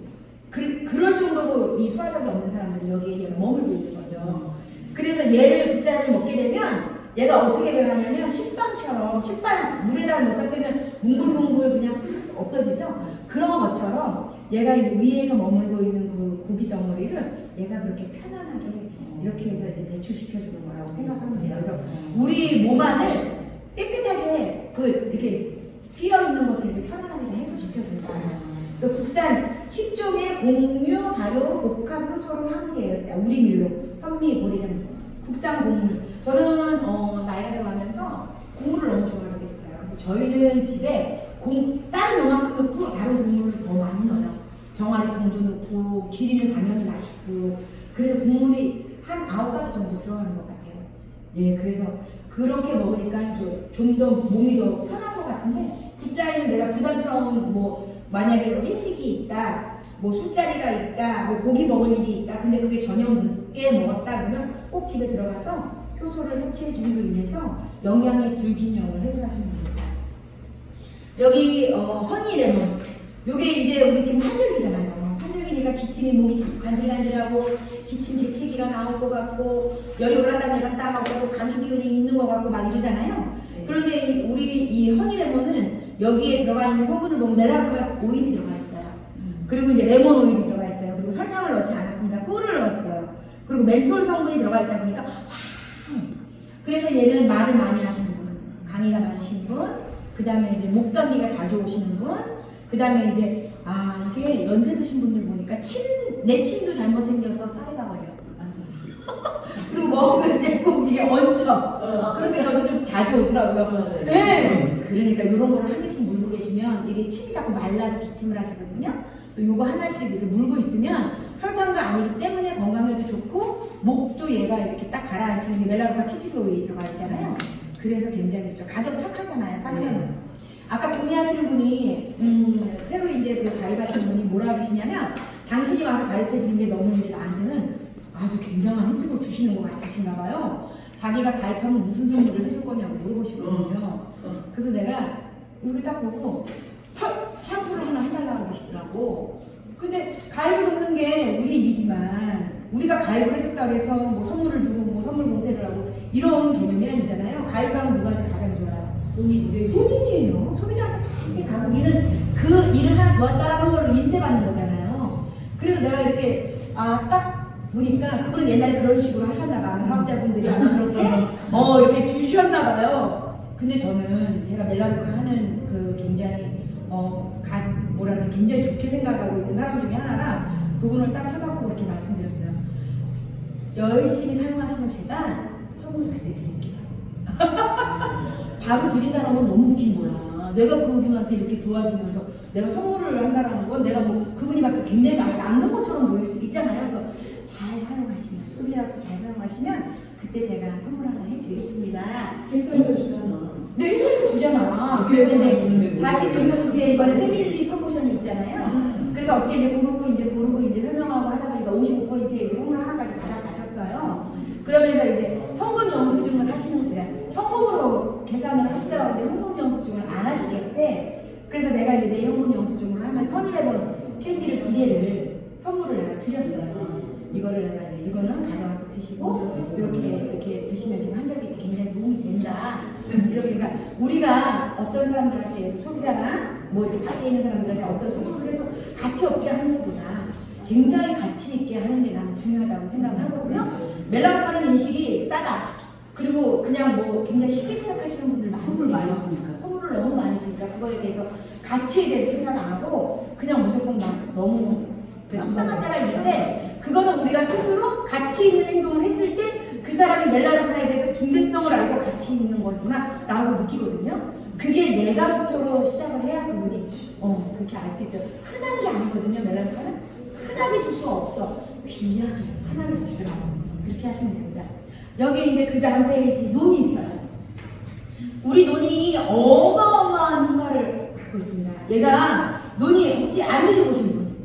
그럴 정도로 이 소화력이 없는 사람들이 여기에 머물고 있는 거죠. 그래서 얘를 국자를 먹게 되면 얘가 어떻게 변하냐면 식빵처럼 식빵 물에다 넣다 빼면 뭉글뭉글 그냥 없어지죠. 그런 것처럼 얘가 이제 위에서 머물고 있는 그 고기 덩어리를 얘가 그렇게 편안하게 이렇게 해서 이제 배출시켜주는 거라고 생각하면 돼요. 그래서 우리 몸 안을 깨끗하게 이렇게 끼어 있는 것을 이렇게 편안하게 해소시켜주는 거예요. 그래서 국산 10종의 곡류, 발효, 복합, 효소로 함께해요. 우리 밀로, 현미, 보리 등 국산 곡물. 저는 나이가 들어가면서 곡물을 너무 좋아하게 됐어요. 그래서 저희는 집에 쌀을 요만큼 넣고 다른 곡물을 더 많이 넣어요. 병아리 콩도 넣고 기리는 당연히 맛있고 그래서 곡물이 한 9가지 정도 들어가는 것 같아요. 예, 그래서 그렇게 먹으니까 좀 더 몸이 더 편한 것 같은데 국자에는 내가 부담스러운 만약에 회식이 있다, 술자리가 있다, 고기 먹을 일이 있다. 근데 그게 저녁 늦게 먹었다 그러면 꼭 집에 들어가서 효소를 섭취해 주기로 인해서 영양의 불균형을 해소하시면 됩니다. 여기 허니레몬. 요게 이제 우리 지금 한절기잖아요. 한절기니까 기침이 목이 자꾸 간질간질하고 기침 재채기가 나올 것 같고 열이 올랐다 내렸다 하고 감기 기운이 있는 것 같고 막 이러잖아요. 그런데 우리 이 허니레몬은 여기에 들어가 있는 성분을 보면 메라루카 오일이 들어가 있어요. 그리고 이제 레몬 오일이 들어가 있어요. 그리고 설탕을 넣지 않았습니다. 꿀을 넣었어요. 그리고 멘톨 성분이 들어가 있다 보니까 그래서 얘는 말을 많이 하시는 분, 강의가 많으신 분, 그 다음에 이제 목감기가 자주 오시는 분, 그 다음에 이제 이게 연세 드신 분들 보니까 내 침도 잘못 생겨서 사이가 걸려. 그리고 먹을 때 꼭 이게 얹혀. 그런데 저도 좀 자주 오더라고요. 네. 그러니까 이런 거를 한 개씩 물고 계시면 이게 침이 자꾸 말라서 기침을 하시거든요. 또 요거 하나씩 이렇게 물고 있으면 설탕도 아니기 때문에 건강에도 좋고 목도 얘가 이렇게 딱 가라앉히는 게 멜라루카 티티로 오일이 들어가 있잖아요. 그래서 굉장히 좋죠. 가격 착하잖아요. 3,000원. 아까 구매하시는 분이 새로 이제 가입하시는 분이 뭐라 그러시냐면 당신이 와서 가르쳐 주는 게 너무 이제 나한테는 아주 굉장한 혜택을 주시는 것 같으신가 봐요. 자기가 가입하면 무슨 선물을 해줄 거냐고 물어보시거든요. 그래서 내가 여기 딱 보고 샴푸를 하나 해달라고 그러시더라고. 근데 가입을 넣는 게 우리 일이지만 우리가 가입을 해줬다고 해서 선물을 주고 선물 봉쇄를 하고 이런 개념이 아니잖아요. 가입을 하면 누구한테 가장 좋아요? 본인이에요. 소비자한테 다 이렇게 가고 우리는 그 일을 하나 도왔다라는 걸로 인쇄받는 거잖아요. 그래서 내가 이렇게 딱 보니까 그분은 옛날에 그런 식으로 하셨나봐요. 사업자분들이 아마 그렇게 이렇게 주셨나봐요. 근데 저는 제가 멜라루카 하는 굉장히 굉장히 좋게 생각하고 있는 사람 중에 하나라 그분을 딱 쳐다보고 이렇게 말씀드렸어요. 열심히 사용하시면 제가 선물을 그때 드릴게요. 바로 드린다는 건 너무 느낌 몰라. 내가 그분한테 이렇게 도와주면서 내가 선물을 한다는 건 내가 그분이 봤을 때 굉장히 많이 남는 것처럼 보일 수 있잖아요. 그래서 잘 사용하시면, 소비자로서 잘 사용하시면 그때 제가 선물 하나 해드리겠습니다. 회사에서 주잖아. 네, 회사에서 주잖아. 그래서 이제 40% 이번에 패밀리 프로모션이 있잖아요. 그래서 어떻게 이제 고르고 설명하고 하다 보니까 55%의 선물 하나까지 받아가셨어요. 그러면서 이제 현금 영수증을 하시는 거예요. 현금으로 계산을 하시더라고요. 근데 현금 영수증을 안 하시겠대. 그래서 내가 이제 내 현금 영수증으로 하면 허니레몬 캔디를 2개를 선물을 내가 드렸어요. 이거는 가져가서 드시고 이렇게 드시면 지금 한절기 때 굉장히 도움이 된다. 이렇게 그러니까 우리가 어떤 사람들한테 소비자나 이렇게 밖에 있는 사람들한테 어떤 소비를 그래도 가치 없게 하는 것보다 굉장히 가치 있게 하는 게 나는 중요하다고 생각을 하거든요. 멜라루카는 인식이 싸다. 그리고 그냥 굉장히 쉽게 생각하시는 분들 많으세요. 선물 많이 주니까. 선물을 너무 많이 주니까 그거에 대해서 가치에 대해서 생각 안 하고 그냥 무조건 너무 속상할 때가 있는데 그거는 우리가 스스로 가치 있는 행동을 했을 때 그 사람이 멜라루카에 대해서 중대성을 알고 가치 있는 거구나 라고 느끼거든요. 그게 내가부터로 시작을 해야 그분이 그렇게 알 수 있어요. 흔한 게 아니거든요. 멜라루카는 흔하게 줄 수가 없어. 귀하게 하나를 주더라고. 그렇게 하시면 됩니다. 여기 이제 그 다음 페이지 논이 있어요. 우리 논이 어마어마한 효과를 갖고 있습니다. 얘가 논이 혹시 안 드셔보신 분?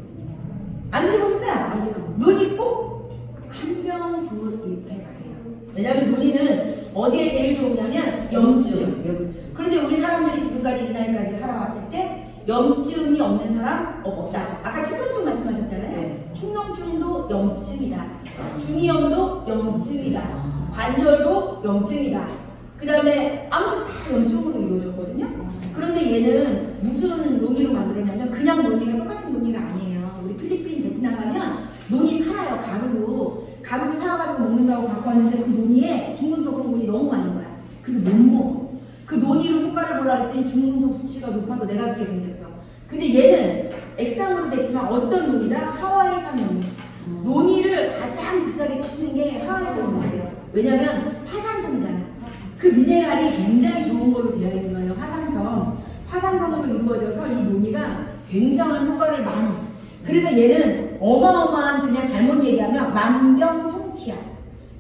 안 드셔보셨어요? 아직 논이 꼭 한 병 두 잎에 가세요. 왜냐하면 논이는 어디에 제일 좋으냐면 염증. 그런데 우리 사람들이 지금까지 이 나이까지 살아왔을 때 염증이 없는 사람 없다. 아까 축농증 말씀하셨잖아요. 네. 축농증도 염증이다. 중이염도 염증이다. 관절도 염증이다. 그 다음에 아무튼 다 염증으로 이루어졌거든요. 그런데 얘는 무슨 논이로 만들었냐면 그냥 논이가 똑같은 논이가 아니에요. 우리 필리핀, 베트남 가면 논이 팔아요. 가루로 사와가지고 먹는다고 갖고 왔는데 그 논이에 중금속 성분이 너무 많은 거야. 그래서 못 먹어. 그 논이로 효과를 보려고 했더니 중금속 수치가 높아서 내가 죽게 생겼어. 근데 얘는 액상으로 됐지만 어떤 논이다? 하와이산 논이. 논이를 가장 비싸게 치는 게 하와이산 논이에요. 왜냐면 화산섬이잖아. 그 미네랄이 굉장히 좋은 걸로 되어 있는 거예요. 화산섬으로 이루어져서 이 논이가 굉장한 효과를 많이. 그래서 얘는 어마어마한 그냥 잘못 얘기하면 만병통치약.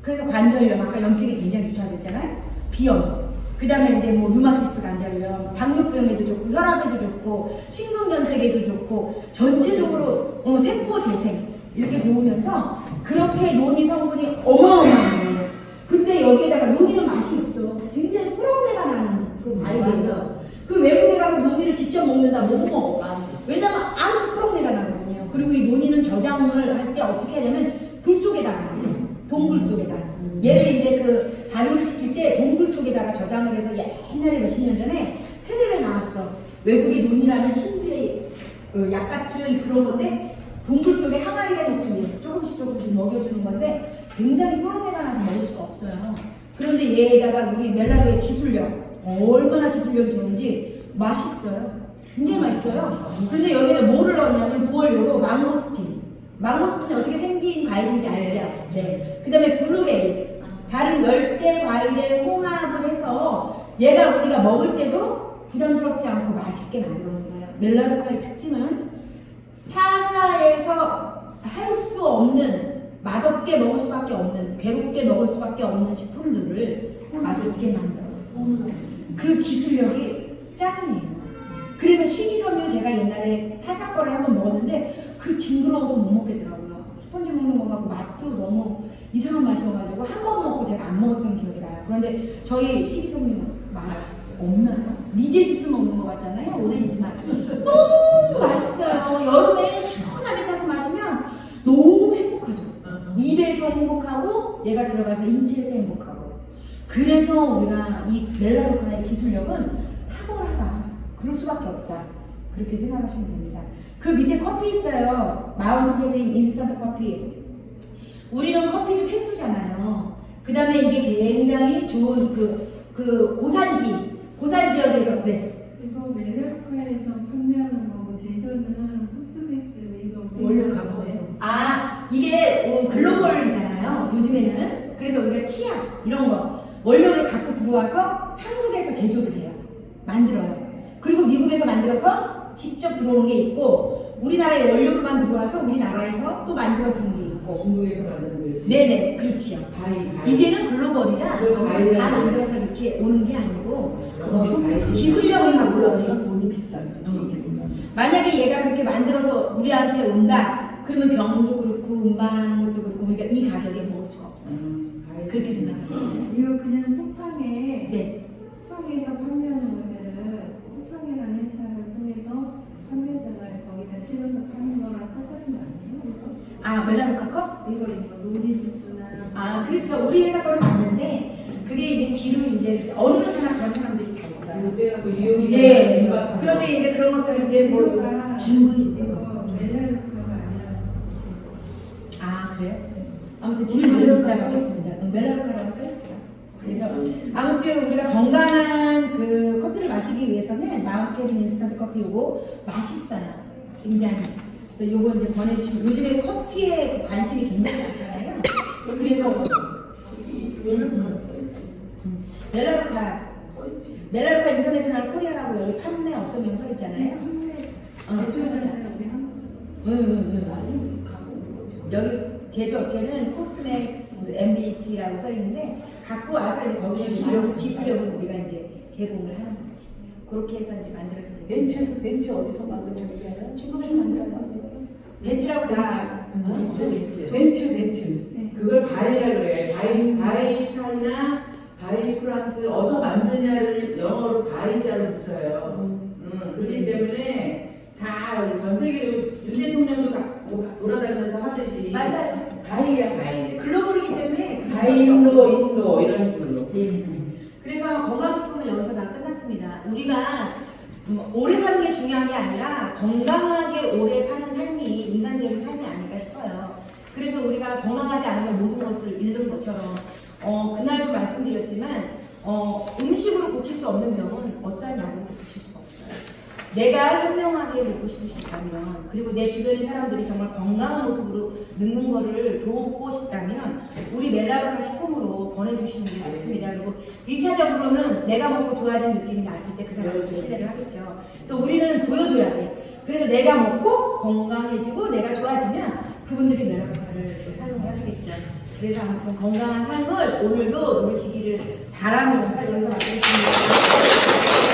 그래서 관절염, 아까 염증이 굉장히 좋다고 했잖아요. 비염. 그 다음에 이제 뭐 류마티스 관절염, 당뇨병에도 좋고, 혈압에도 좋고, 심근경색에도 좋고, 전체적으로 세포 재생 이렇게 도우면서 그렇게 논이 성분이 어마어마한 거예요. 근데 여기에다가 논이는 맛이 없어. 굉장히 꾸렁내가 나는 그 과일이죠. 그 외국에 가서 논이를 직접 먹는다 못 먹어. 왜냐면 아주 꾸렁내가 나거든요. 그리고 이 논이는 저장을 할 때 어떻게 하냐면 불 속에다가 동굴 속에다. 얘를 이제 그 발효를 시킬 때 동굴 속에다가 저장을 해서 옛날에 몇십 년 전에 텔레비에 나왔어. 외국의 논이라는 신비의 약 같은 그런 건데 동굴 속에 항아리에 놓고 조금씩 먹여주는 건데 굉장히 꾸렁내가 나서 먹을 수가 없어요. 그런데 얘에다가 우리 멜라루의 기술력 얼마나 기술력이 좋은지 맛있어요. 굉장히 맛있어요. 근데 여기는 뭐를 넣었냐면 부원료로 망고스틴. 망고스틴이 어떻게 생긴 과일인지 알죠? 네. 그 다음에 블루베리. 다른 열대 과일에 혼합을 해서 얘가 우리가 먹을 때도 부담스럽지 않고 맛있게 만들어 놓은 거예요. 멜라루카의 특징은 타사에서 할 수 없는 맛없게 먹을 수밖에 없는 괴롭게 먹을 수밖에 없는 식품들을 맛있게 만들어놨어요. 그 기술력이 짱이에요. 그래서 식이섬유 제가 옛날에 타사 거를 한번 먹었는데 그 징그러워서 못 먹겠더라고요. 스펀지 먹는 거 같고 맛도 너무 이상한 맛이어가지고 한 번 먹고 제가 안 먹었던 기억이 나요. 그런데 저희 식이섬유 맛 없나요? 미제 주스 먹는 거 같잖아요. 오렌지 맛. 너무 맛있어요. 여름에 시원하게 타서 마시면 너무 행복하죠. 입에서 행복하고 얘가 들어가서 인체에서 행복하고. 그래서 우리가 이 멜라루카의 기술력은 탁월하다. 그럴 수밖에 없다. 그렇게 생각하시면 됩니다. 그 밑에 커피 있어요. 마운트 케빈 인스턴트 커피. 우리는 커피를 생두잖아요. 그 다음에 이게 굉장히 좋은 그 고산 지역에서 그래. 이거 멜라루카에서 판매하는 거고 제조는 흡수베이스 이거 원료 가까워서. 아 이게 글로벌이잖아요. 요즘에는. 그래서 우리가 치약 이런 거 원료를 갖고 들어와서 한국에서 제조를 해요. 만들어요. 그리고 미국에서 만들어서 직접 들어오는 게 있고 우리나라의 원료로만 들어와서 우리나라에서 또 만들어지는 게 있고. 중국에서 만든 거지. 네네 그렇지요. 바이. 이제는 글로벌이라 바이. 다 만들어서 이렇게 오는 게 아니고 바이. 기술력을 갖고 오지. 돈이 비싸죠. 만약에 얘가 그렇게 만들어서 우리한테 온다 그러면 병도 그렇고 운반하는 것도 그렇고 우리가 이 가격에 먹을 수가 없어요. 그렇게 생각하시면 이거 그냥 쿠팡에 네. 쿠팡에서 판매하는 거면은 쿠팡이라는 회사를 통해서 판매자가 거기다 실어서 파는 거랑 똑같은 거 아니에요? 아 멜라루카 거? 이거 로지 주스나 아 그렇죠. 우리 회사 거는 맞는데 그게 이제 뒤로 이제 어느 회사나 그런 사람들이 다 있어요. 빼고 이용이. 예. 그런데 이제 그런 것들은 이제 뭐 이거가 질문인데 이거 멜라루카가 아니라 아 그래요? 아무튼 질문은 이따가 하겠습니다. 멜라루카라고 써있어요. 그래서 아무튼 우리가 건강한 그 커피를 마시기 위해서는 마운트 케빈 인스턴트 커피 요거 맛있어요. 굉장히. 그래서 요거 이제 권해주시면 요즘에 커피에 관심이 굉장히 많잖아요. 그래서 멜라루카 인터내셔널 코리아라고 여기 판매업소 명서 있잖아요. 제조는 우리 한국 여기 제조업체는 코스맥스 MBT라고 써 있는데 갖고 와서 이제 거기에 맞는 기술력을 우리가 이제 제공을 하는 거지. 그렇게 해서 이제 만들어진 벤츠 어디서 만드는지 알아요? 중국에서 만들어요. 벤츠라고 다 벤츠. 그걸 바이라 그래. 바이차이나 바이 프랑스 어디서 만드냐를 영어로 바이자로 붙여요. 그렇기 때문에 다 전 세계로 윤 대통령도 돌아다니면서 하듯이 맞아요. 바이야 바이. 글로벌이기 때문에 바이 인도 이런 식으로. 그래서 건강식품은 여기서 다 끝났습니다. 우리가 오래 사는 게 중요한 게 아니라 건강하게 오래 사는 삶이 인간적인 삶이 아닐까 싶어요. 그래서 우리가 건강하지 않으면 모든 것을 잃는 것처럼 그날도 말씀드렸지만 음식으로 고칠 수 없는 병은 어떠한 약으로도 고칠 수가 없어요. 내가 현명하게 먹고 싶으시다면 그리고 내 주변의 사람들이 정말 건강한 모습으로 늙는 거를 돕고 싶다면 우리 메라로카 식품으로 권해주시는 게 좋습니다. 그리고 1차적으로는 내가 먹고 좋아진 느낌이 났을 때 그 사람을 신뢰를 하겠죠. 그래서 우리는 보여줘야 돼. 그래서 내가 먹고 건강해지고 내가 좋아지면 그분들이 메라로카를 사용하시겠죠. 그래서 아무튼 건강한 삶을 오늘도 누리시기를 바라면서 여기서 마치겠습니다.